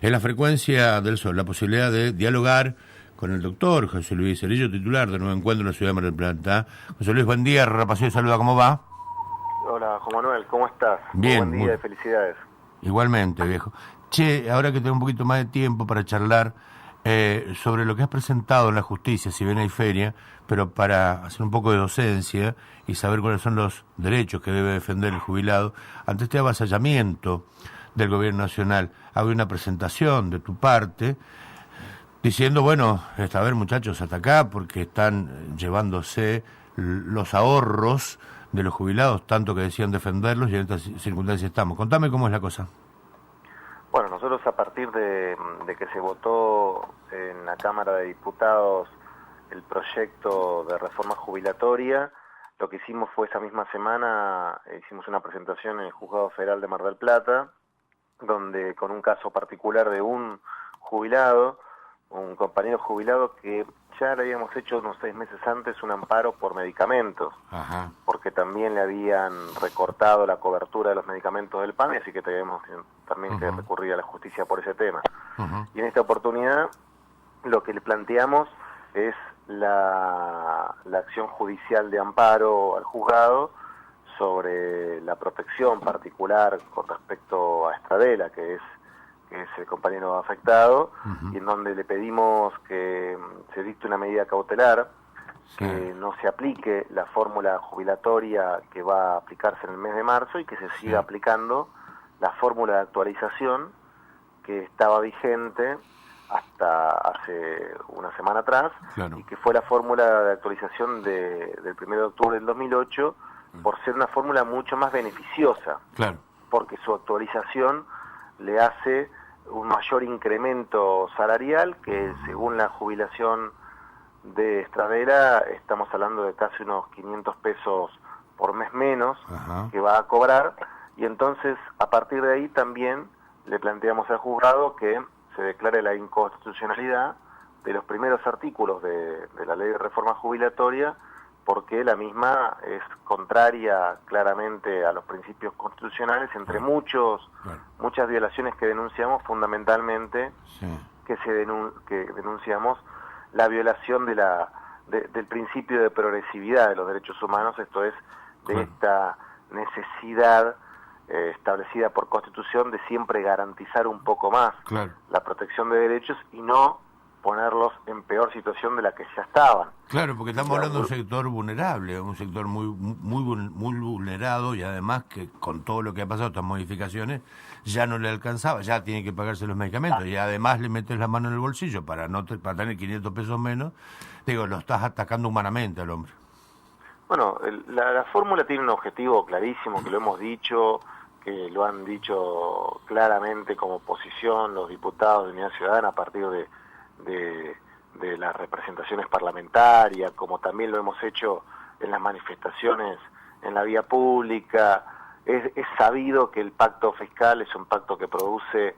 Es la frecuencia del sol, la posibilidad de dialogar con el doctor José Luis Cerillo, titular de Nuevo Encuentro en la ciudad de Mar del Plata. José Luis, buen día, Rapacio y saluda, ¿cómo va? Hola, Juan Manuel, ¿cómo estás? Bien, Buen día y felicidades. igualmente, viejo. Che, ahora que tengo un poquito más de tiempo para charlar sobre lo que has presentado en la justicia, si bien hay feria, pero para hacer un poco de docencia y saber cuáles son los derechos que debe defender el jubilado, ante este avasallamiento del gobierno nacional, había una presentación de tu parte diciendo, bueno, a ver muchachos, hasta acá, porque están llevándose los ahorros de los jubilados, tanto que decían defenderlos, y en estas circunstancias estamos. Contame cómo es la cosa. Bueno, nosotros a partir de que se votó en la Cámara de Diputados el proyecto de reforma jubilatoria, lo que hicimos fue esa misma semana, hicimos una presentación en el Juzgado Federal de Mar del Plata, donde con un caso particular de un jubilado, un compañero jubilado que ya le habíamos hecho unos 6 meses antes un amparo por medicamentos. Ajá. Porque también le habían recortado la cobertura de los medicamentos del PAMI, así que teníamos también que recurrir a la justicia por ese tema. Y en esta oportunidad lo que le planteamos es la acción judicial de amparo al juzgado sobre la protección particular con respecto a Estradela, que es el compañero afectado, y en donde le pedimos que se dicte una medida cautelar, que no se aplique la fórmula jubilatoria que va a aplicarse en el mes de marzo y que se siga aplicando la fórmula de actualización que estaba vigente hasta hace una semana atrás, y que fue la fórmula de actualización del 1 de octubre del 2008, por ser una fórmula mucho más beneficiosa, porque su actualización le hace un mayor incremento salarial, que según la jubilación de Estradela estamos hablando de casi unos 500 pesos por mes menos que va a cobrar, y entonces a partir de ahí también le planteamos al juzgado que se declare la inconstitucionalidad de los primeros artículos de la ley de reforma jubilatoria, porque la misma es contraria claramente a los principios constitucionales, entre muchas violaciones que denunciamos, fundamentalmente que denunciamos la violación del principio de progresividad de los derechos humanos, esto es, de esta necesidad establecida por Constitución de siempre garantizar un poco más la protección de derechos y no ponerlos en peor situación de la que ya estaban. Claro, porque estamos hablando de un sector vulnerable, un sector muy vulnerado, y además que con todo lo que ha pasado, estas modificaciones, ya no le alcanzaba, ya tiene que pagarse los medicamentos, y además le metes la mano en el bolsillo para tener 500 pesos menos. Digo, lo estás atacando humanamente al hombre. Bueno, la fórmula tiene un objetivo clarísimo, que lo hemos dicho, que lo han dicho claramente como posición los diputados de Unidad Ciudadana a partir de las representaciones parlamentarias, como también lo hemos hecho en las manifestaciones en la vía pública. Es sabido que el pacto fiscal es un pacto que produce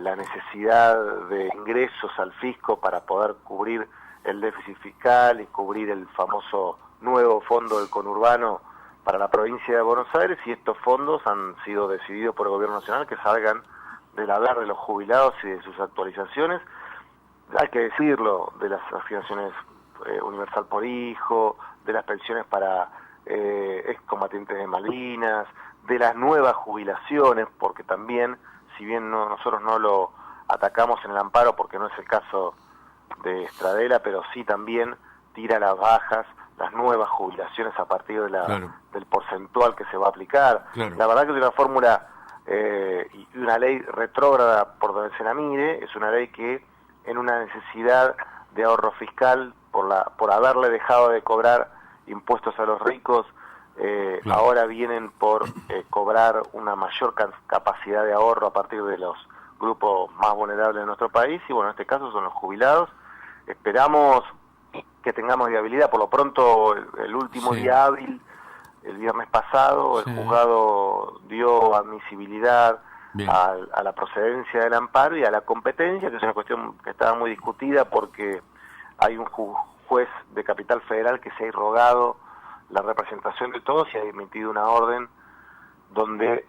la necesidad de ingresos al fisco para poder cubrir el déficit fiscal y cubrir el famoso nuevo fondo del conurbano para la provincia de Buenos Aires, y estos fondos han sido decididos por el gobierno nacional que salgan del haber de los jubilados y de sus actualizaciones. Hay que decirlo, de las asignaciones universal por hijo, de las pensiones para excombatientes de Malvinas, de las nuevas jubilaciones, porque también, si bien nosotros no lo atacamos en el amparo, porque no es el caso de Estradela, pero sí también tira las bajas, las nuevas jubilaciones a partir de del porcentual que se va a aplicar. La verdad que es una fórmula y una ley retrógrada por donde se la mire, es una ley que en una necesidad de ahorro fiscal por haberle dejado de cobrar impuestos a los ricos, ahora vienen por cobrar una mayor capacidad de ahorro a partir de los grupos más vulnerables de nuestro país, y bueno, en este caso son los jubilados. Esperamos que tengamos viabilidad. Por lo pronto, el último día hábil, el viernes pasado, el juzgado dio admisibilidad a la procedencia del amparo y a la competencia, que es una cuestión que estaba muy discutida porque hay un juez de Capital Federal que se ha irrogado la representación de todos y ha emitido una orden donde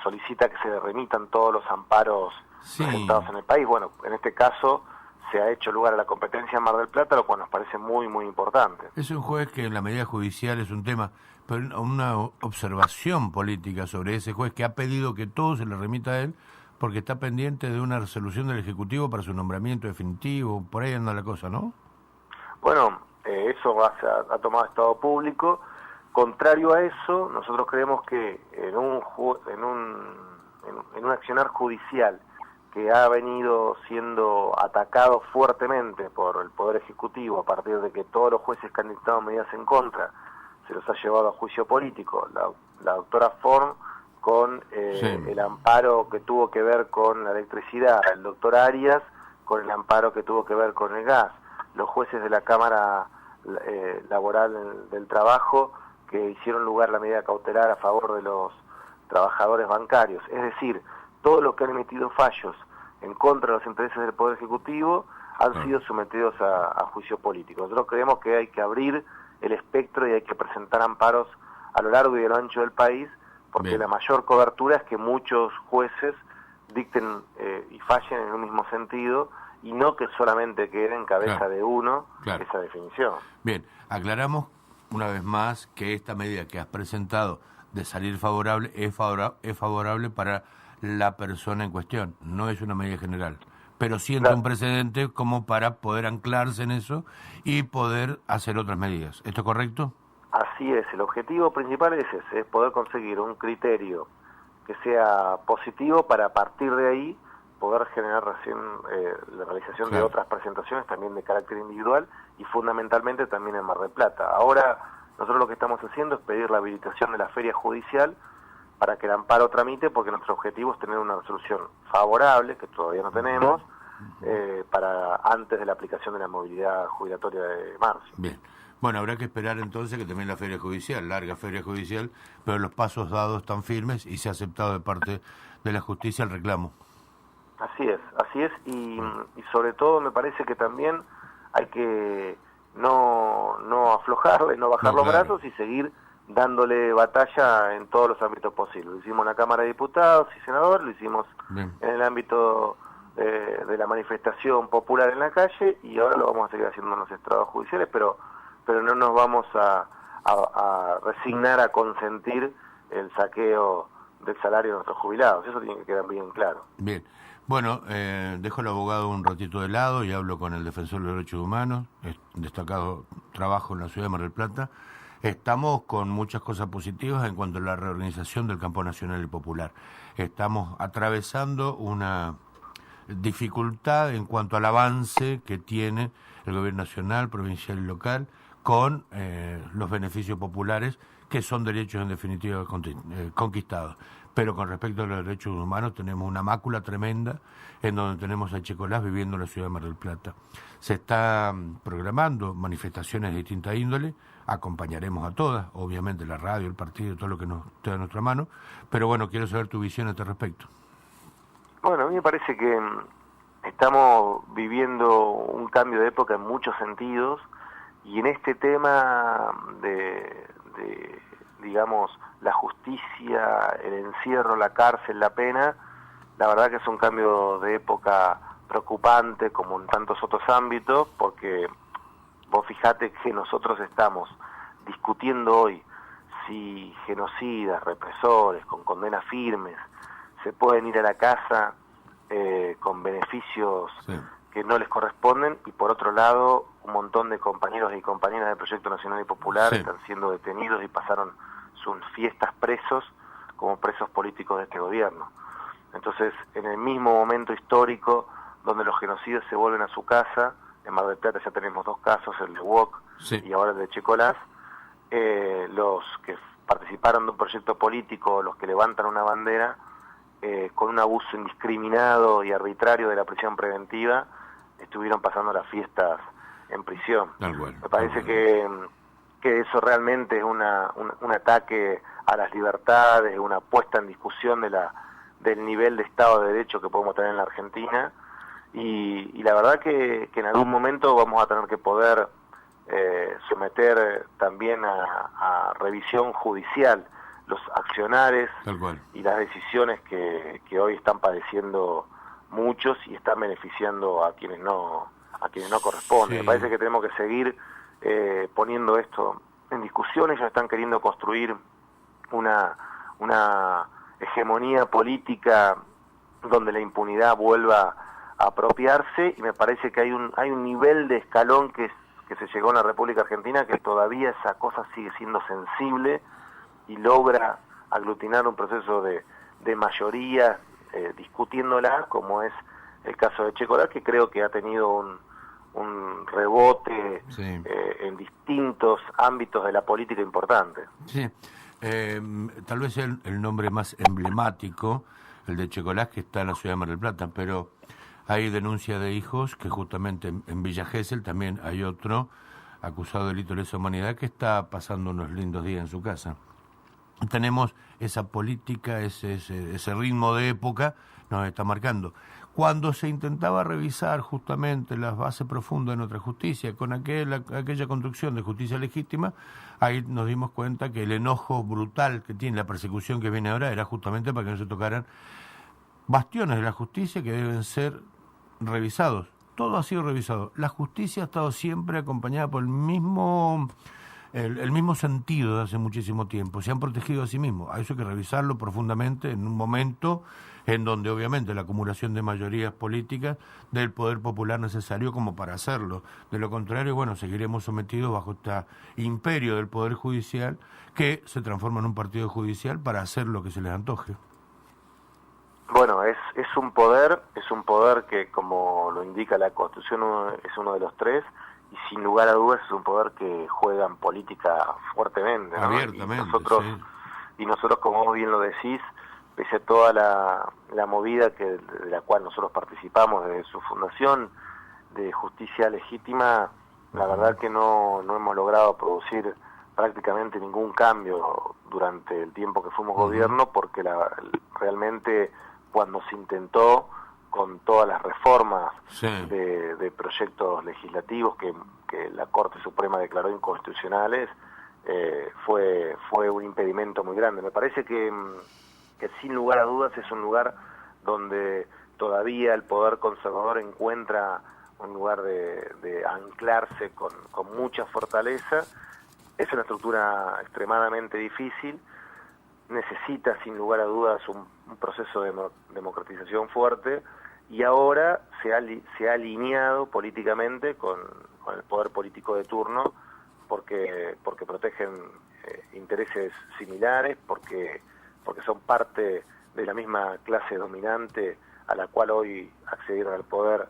solicita que se remitan todos los amparos Sí. presentados en el país. Bueno, en este caso se ha hecho lugar a la competencia en Mar del Plata, lo cual nos parece muy, muy importante. Es un juez que en la medida judicial es un tema, pero una observación política sobre ese juez que ha pedido que todo se le remita a él porque está pendiente de una resolución del Ejecutivo para su nombramiento definitivo. Por ahí anda la cosa, ¿no? Bueno, eso ha tomado estado público. Contrario a eso, nosotros creemos que en un accionar judicial que ha venido siendo atacado fuertemente por el Poder Ejecutivo a partir de que todos los jueces que han dictado medidas en contra se los ha llevado a juicio político, la doctora Forn con el amparo que tuvo que ver con la electricidad, el doctor Arias con el amparo que tuvo que ver con el gas, los jueces de la Cámara Laboral del Trabajo que hicieron lugar a la medida cautelar a favor de los trabajadores bancarios, es decir, todo lo que han emitido fallos en contra de los intereses del Poder Ejecutivo han sido sometidos a juicio político. Nosotros creemos que hay que abrir el espectro y hay que presentar amparos a lo largo y a lo ancho del país, porque Bien. la mayor cobertura es que muchos jueces dicten y fallen en un mismo sentido y no que solamente quede en cabeza de uno esa definición. Bien, aclaramos una vez más que esta medida que has presentado de salir favorable es favorable para la persona en cuestión, no es una medida general, pero sienta un precedente como para poder anclarse en eso y poder hacer otras medidas. ¿Esto es correcto? Así es, el objetivo principal es ese, es poder conseguir un criterio que sea positivo para a partir de ahí poder generar recién la realización de otras presentaciones también de carácter individual y fundamentalmente también en Mar del Plata. Ahora nosotros lo que estamos haciendo es pedir la habilitación de la feria judicial para que el amparo tramite, porque nuestro objetivo es tener una resolución favorable, que todavía no tenemos, para antes de la aplicación de la movilidad jubilatoria de marzo. Bien. Bueno, habrá que esperar entonces que también la feria judicial, larga feria judicial, pero los pasos dados están firmes y se ha aceptado de parte de la justicia el reclamo. Así es, y sobre todo me parece que también hay que no aflojarle, no bajar los brazos y seguir dándole batalla en todos los ámbitos posibles. Lo hicimos en la Cámara de Diputados y Senadores, lo hicimos en el ámbito de la manifestación popular en la calle y ahora lo vamos a seguir haciendo en los estrados judiciales, pero no nos vamos a resignar a consentir el saqueo del salario de nuestros jubilados. Eso tiene que quedar bien claro. Bien. Bueno, dejo al abogado un ratito de lado y hablo con el defensor de los derechos humanos, destacado trabajo en la ciudad de Mar del Plata. Estamos con muchas cosas positivas en cuanto a la reorganización del campo nacional y popular. Estamos atravesando una dificultad en cuanto al avance que tiene el gobierno nacional, provincial y local con los beneficios populares, que son derechos en definitiva conquistados. Pero con respecto a los derechos humanos tenemos una mácula tremenda en donde tenemos a Checolás viviendo en la ciudad de Mar del Plata. Se están programando manifestaciones de distinta índole, acompañaremos a todas, obviamente la radio, el partido, todo lo que nos esté a nuestra mano, pero bueno, quiero saber tu visión a este respecto. Bueno, a mí me parece que estamos viviendo un cambio de época en muchos sentidos y en este tema de digamos, la justicia, el encierro, la cárcel, la pena, la verdad que es un cambio de época preocupante como en tantos otros ámbitos, porque vos fijate que nosotros estamos discutiendo hoy si genocidas, represores, con condenas firmes, se pueden ir a la casa con beneficios que no les corresponden, y por otro lado, un montón de compañeros y compañeras del Proyecto Nacional y Popular están siendo detenidos y pasaron sus fiestas presos como presos políticos de este gobierno. Entonces, en el mismo momento histórico donde los genocidios se vuelven a su casa, en Mar del Plata ya tenemos 2 casos, el de Wok y ahora el de Checolás, los que participaron de un proyecto político, los que levantan una bandera, con un abuso indiscriminado y arbitrario de la prisión preventiva, estuvieron pasando las fiestas en prisión. Me parece que eso realmente es un ataque a las libertades, una puesta en discusión del nivel de Estado de Derecho que podemos tener en la Argentina, y la verdad que en algún momento vamos a tener que poder someter también a revisión judicial los accionares y las decisiones que hoy están padeciendo muchos y están beneficiando a quienes no corresponde. Sí. Me parece que tenemos que seguir poniendo esto en discusión. Ellos están queriendo construir una hegemonía política donde la impunidad vuelva a apropiarse, y me parece que hay un nivel de escalón que se llegó en la República Argentina que todavía esa cosa sigue siendo sensible y logra aglutinar un proceso de mayoría discutiéndola, como es el caso de Checo Laz, que creo que ha tenido un rebote en distintos ámbitos de la política importante. Sí, tal vez el nombre más emblemático, el de Checo Laz, que está en la ciudad de Mar del Plata, pero hay denuncia de hijos que justamente en Villa Gesell también hay otro acusado de delito de lesa humanidad que está pasando unos lindos días en su casa. Tenemos esa política, ese ritmo de época, nos está marcando. Cuando se intentaba revisar justamente las bases profundas de nuestra justicia, con aquella construcción de justicia legítima, ahí nos dimos cuenta que el enojo brutal que tiene la persecución que viene ahora era justamente para que no se tocaran bastiones de la justicia que deben ser revisados. Todo ha sido revisado. La justicia ha estado siempre acompañada por el mismo sentido de hace muchísimo tiempo. Se han protegido a sí mismos. A eso hay que revisarlo profundamente en un momento en donde obviamente la acumulación de mayorías políticas del poder popular necesario como para hacerlo. De lo contrario, bueno, seguiremos sometidos bajo este imperio del poder judicial que se transforma en un partido judicial para hacer lo que se les antoje. Bueno, es un poder que, como lo indica la Constitución, es uno de los tres, y sin lugar a dudas es un poder que juega en política fuertemente, ¿no? Abiertamente, y nosotros, como vos bien lo decís, pese a toda la movida de la cual nosotros participamos desde su fundación de justicia legítima, la verdad que no hemos logrado producir prácticamente ningún cambio durante el tiempo que fuimos gobierno, porque realmente cuando se intentó con todas las reformas de proyectos legislativos que la Corte Suprema declaró inconstitucionales, fue un impedimento muy grande. Me parece que sin lugar a dudas es un lugar donde todavía el poder conservador encuentra un lugar de anclarse con mucha fortaleza. Es una estructura extremadamente difícil, necesita sin lugar a dudas un proceso de democratización fuerte, y ahora se ha alineado políticamente con el poder político de turno porque protegen intereses similares, porque son parte de la misma clase dominante a la cual hoy accedieron al poder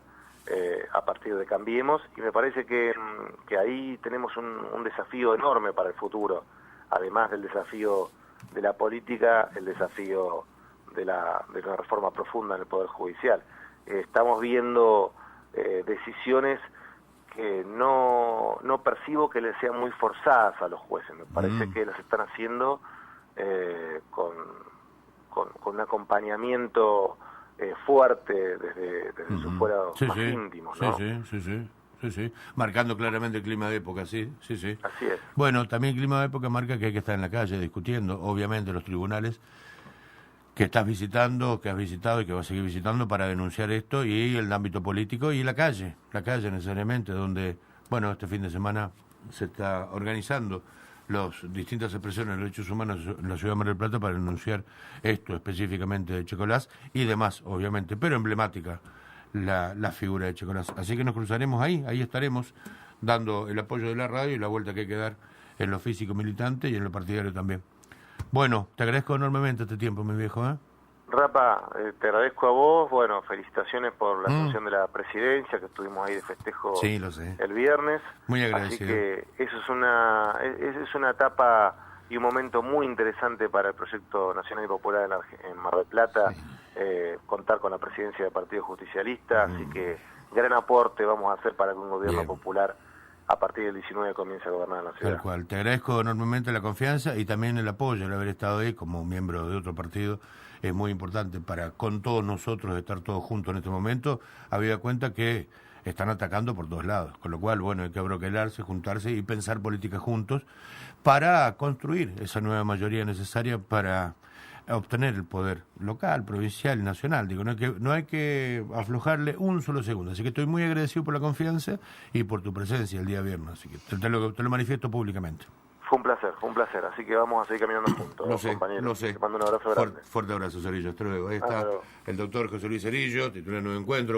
a partir de Cambiemos, y me parece que ahí tenemos un desafío enorme para el futuro, además del desafío de la política, el desafío de una reforma profunda en el Poder Judicial. Estamos viendo decisiones que no percibo que les sean muy forzadas a los jueces. Me parece que las están haciendo con un acompañamiento fuerte desde su fuero más íntimo, ¿no? Sí. Marcando claramente el clima de época, sí. Así es. Bueno, también el clima de época marca que hay que estar en la calle discutiendo, obviamente, los tribunales que estás visitando, que has visitado y que vas a seguir visitando para denunciar esto, y el ámbito político y la calle necesariamente, donde, bueno, este fin de semana se está organizando las distintas expresiones de derechos humanos en la ciudad de Mar del Plata para denunciar esto específicamente de Checo Laz y demás, obviamente, pero emblemática la figura de Checo Laz. Así que nos cruzaremos ahí estaremos dando el apoyo de la radio y la vuelta que hay que dar en lo físico militante y en lo partidario también. Bueno, te agradezco enormemente este tiempo, mi viejo, ¿eh? Rapa, te agradezco a vos, bueno, felicitaciones por la asunción de la presidencia, que estuvimos ahí de festejo el viernes. Muy agradecido. Así que eso es una etapa y un momento muy interesante para el proyecto nacional y popular en Mar del Plata, contar con la presidencia del Partido Justicialista, así que gran aporte vamos a hacer para que un gobierno popular a partir del 19 comience a gobernar en la ciudad. Tal cual. Te agradezco enormemente la confianza y también el apoyo, el haber estado ahí como miembro de otro partido. Es muy importante para con todos nosotros estar todos juntos en este momento, habida cuenta que están atacando por todos lados, con lo cual, bueno, hay que abroquelarse, juntarse y pensar políticas juntos para construir esa nueva mayoría necesaria para obtener el poder local, provincial y nacional. Digo, no hay que aflojarle un solo segundo. Así que estoy muy agradecido por la confianza y por tu presencia el día viernes. Así que te lo manifiesto públicamente. Fue un placer. Así que vamos a seguir caminando juntos, compañeros. Lo sé. Te mando un abrazo grande. Fuerte abrazo, Cerillo. Hasta luego. Ahí está el doctor José Luis Cerillo, titular de Nuevo Encuentro.